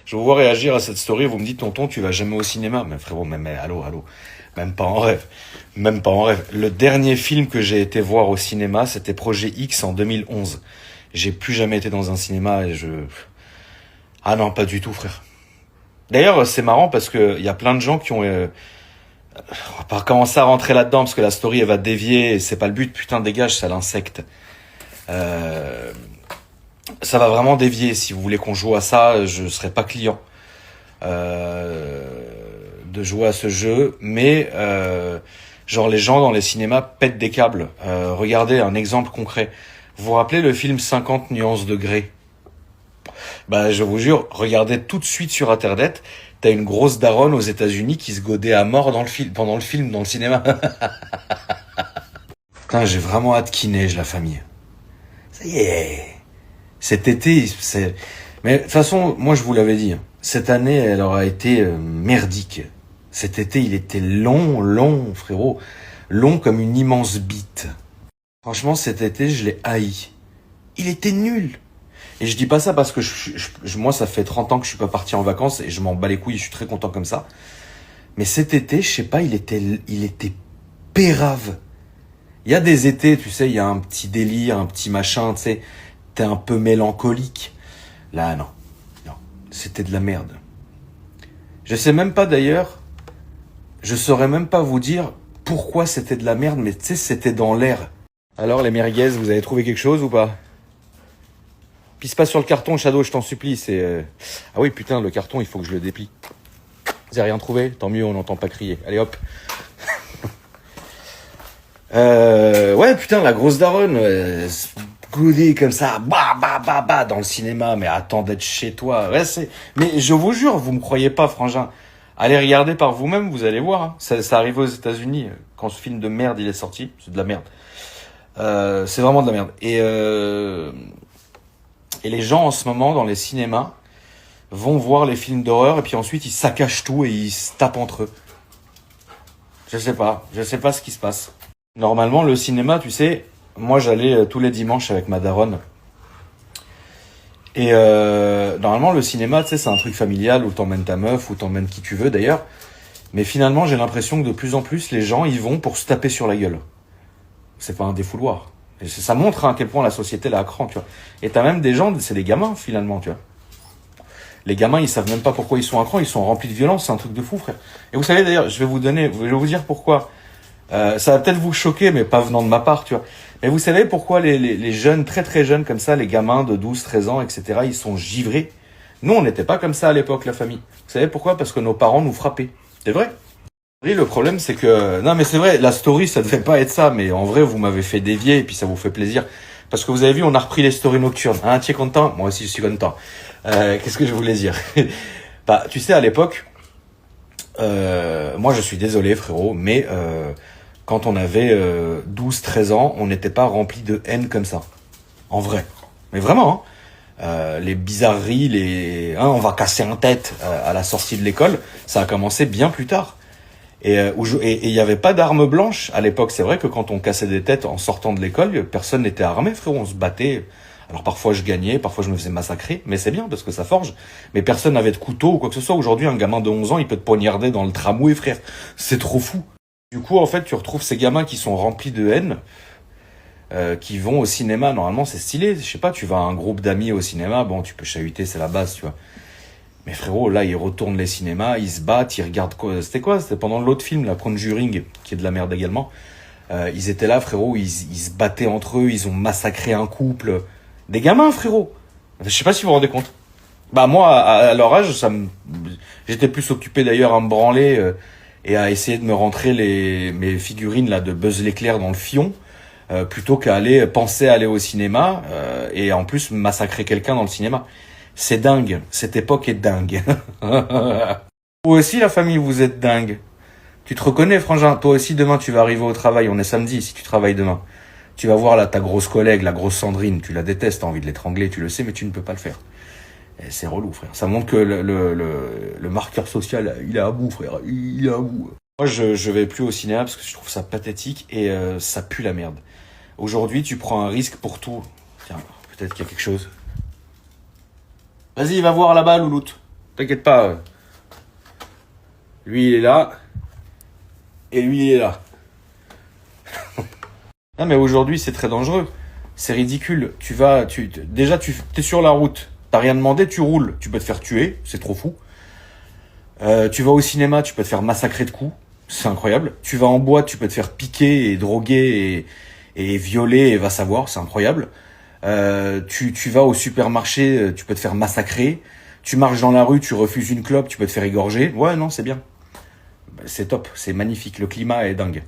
Je vous vois réagir à cette story, vous me dites, tonton, tu vas jamais au cinéma. Mais frérot, allô, allô. Même pas en rêve. Même pas en rêve. Le dernier film que j'ai été voir au cinéma, c'était Projet X en 2011. J'ai plus jamais été dans un cinéma et je... Ah non, pas du tout, frère. D'ailleurs, c'est marrant parce que il y a plein de gens qui ont... on va pas commencer à rentrer là-dedans parce que la story, elle va dévier et c'est pas le but. Putain, dégage, ça l'insecte. Euh, Ça va vraiment dévier. Si vous voulez qu'on joue à ça, je serai pas client de jouer à ce jeu. Mais genre les gens dans les cinémas pètent des câbles. Regardez un exemple concret. Vous vous rappelez le film 50 nuances de Grey? Bah je vous jure, regardez tout de suite sur internet. T'as une grosse daronne aux États-Unis qui se godait à mort dans le film, pendant le film, dans le cinéma. Putain, j'ai vraiment hâte qu'il neige, la famille. Ça y est. Cet été, c'est... Mais de toute façon, moi je vous l'avais dit, hein, cette année, elle aura été merdique. Cet été, il était long, long, frérot. Long comme une immense bite. Franchement, cet été, je l'ai haï. Il était nul. Et je dis pas ça parce que moi, ça fait 30 ans que je suis pas parti en vacances et je m'en bats les couilles, je suis très content comme ça. Mais cet été, je sais pas, il était pérave. Il y a des étés, tu sais, il y a un petit délire, un petit machin, tu sais, t'es un peu mélancolique. Là, non. Non. C'était de la merde. Je sais même pas d'ailleurs, je saurais même pas vous dire pourquoi c'était de la merde, mais tu sais, c'était dans l'air. Alors, les merguez, vous avez trouvé quelque chose ou pas? Pisse pas sur le carton, Shadow, je t'en supplie, c'est... Ah oui, putain, le carton, il faut que je le déplie. Vous avez rien trouvé? Tant mieux, on n'entend pas crier. Allez, hop. Ouais, putain, la grosse daronne, goudée comme ça, bah, dans le cinéma, mais attends d'être chez toi. Ouais, mais je vous jure, vous me croyez pas, frangin. Allez regarder par vous-même, vous allez voir. Hein. Ça arrive aux États-Unis quand ce film de merde il est sorti. C'est de la merde. C'est vraiment de la merde. Et les gens en ce moment dans les cinémas vont voir les films d'horreur et puis ensuite ils saccagent tout et ils se tapent entre eux. Je sais pas ce qui se passe. Normalement, le cinéma, tu sais, moi j'allais tous les dimanches avec ma daronne. Et normalement, le cinéma, tu sais, c'est un truc familial où t'emmènes ta meuf, où t'emmènes qui tu veux d'ailleurs. Mais finalement, j'ai l'impression que de plus en plus, les gens y vont pour se taper sur la gueule. C'est pas un défouloir. Et ça montre à quel point la société est à cran, tu vois. Et t'as même des gens, c'est des gamins finalement, tu vois. Les gamins, ils savent même pas pourquoi ils sont à cran, ils sont remplis de violence, c'est un truc de fou, frère. Et vous savez d'ailleurs, je vais vous dire pourquoi. Ça va peut-être vous choquer, mais pas venant de ma part, tu vois. Mais vous savez pourquoi les jeunes, très très jeunes comme ça, les gamins de 12, 13 ans, etc., ils sont givrés. Nous, on n'était pas comme ça à l'époque, la famille. Vous savez pourquoi? Parce que nos parents nous frappaient. C'est vrai. Oui, le problème, c'est que... Non, mais c'est vrai, la story, ça devait pas être ça, mais en vrai, vous m'avez fait dévier, et puis ça vous fait plaisir. Parce que vous avez vu, on a repris les stories nocturnes. Hein, tu es content? Moi aussi, je suis content. Qu'est-ce que je voulais dire? Bah, tu sais, à l'époque, moi, je suis désolé, frérot, mais... quand on avait 12-13 ans, on n'était pas rempli de haine comme ça. En vrai. Mais vraiment, hein. Les bizarreries, on va casser un tête à la sortie de l'école, ça a commencé bien plus tard. Et il n'y avait pas d'armes blanches à l'époque. C'est vrai que quand on cassait des têtes en sortant de l'école, personne n'était armé, frérot. On se battait. Alors parfois je gagnais, parfois je me faisais massacrer, mais c'est bien parce que ça forge. Mais personne n'avait de couteau ou quoi que ce soit. Aujourd'hui, un gamin de 11 ans, il peut te poignarder dans le tramway, frère. C'est trop fou. Du coup, en fait, tu retrouves ces gamins qui sont remplis de haine, qui vont au cinéma. Normalement, c'est stylé. Je sais pas, tu vas à un groupe d'amis au cinéma, bon, tu peux chahuter, c'est la base, tu vois. Mais frérot, là, ils retournent les cinémas, ils se battent, ils regardent quoi. C'était quoi? C'était pendant l'autre film, la Conjuring, qui est de la merde également. Ils étaient là, frérot, ils se battaient entre eux, ils ont massacré un couple. Des gamins, frérot. Je sais pas si vous vous rendez compte. Bah moi, à leur âge, j'étais plus occupé d'ailleurs à me branler et à essayer de me rentrer mes figurines là de Buzz l'éclair dans le fion, plutôt qu'à penser à aller au cinéma et en plus massacrer quelqu'un dans le cinéma. C'est dingue. Cette époque est dingue. Vous aussi, la famille, vous êtes dingue. Tu te reconnais, frangin? Toi aussi, demain, tu vas arriver au travail. On est samedi, si tu travailles demain. Tu vas voir là ta grosse collègue, la grosse Sandrine. Tu la détestes, t'as envie de l'étrangler, tu le sais, mais tu ne peux pas le faire. Et c'est relou, frère. Ça montre que le marqueur social, il est à bout, frère. Il est à bout. Moi, je vais plus au cinéma parce que je trouve ça pathétique et ça pue la merde. Aujourd'hui, tu prends un risque pour tout. Tiens, peut-être qu'il y a quelque chose. Vas-y, va voir là-bas, louloute. T'inquiète pas. Lui, il est là. Et lui, il est là. Ah, mais aujourd'hui, c'est très dangereux. C'est ridicule. Déjà, t'es sur la route. T'as rien demandé, tu roules. Tu peux te faire tuer. C'est trop fou. Tu vas au cinéma, tu peux te faire massacrer de coups. C'est incroyable. Tu vas en boîte, tu peux te faire piquer et droguer et violer et va savoir. C'est incroyable. Tu vas au supermarché, tu peux te faire massacrer. Tu marches dans la rue, tu refuses une clope, tu peux te faire égorger. Ouais, non, c'est bien. C'est top. C'est magnifique. Le climat est dingue.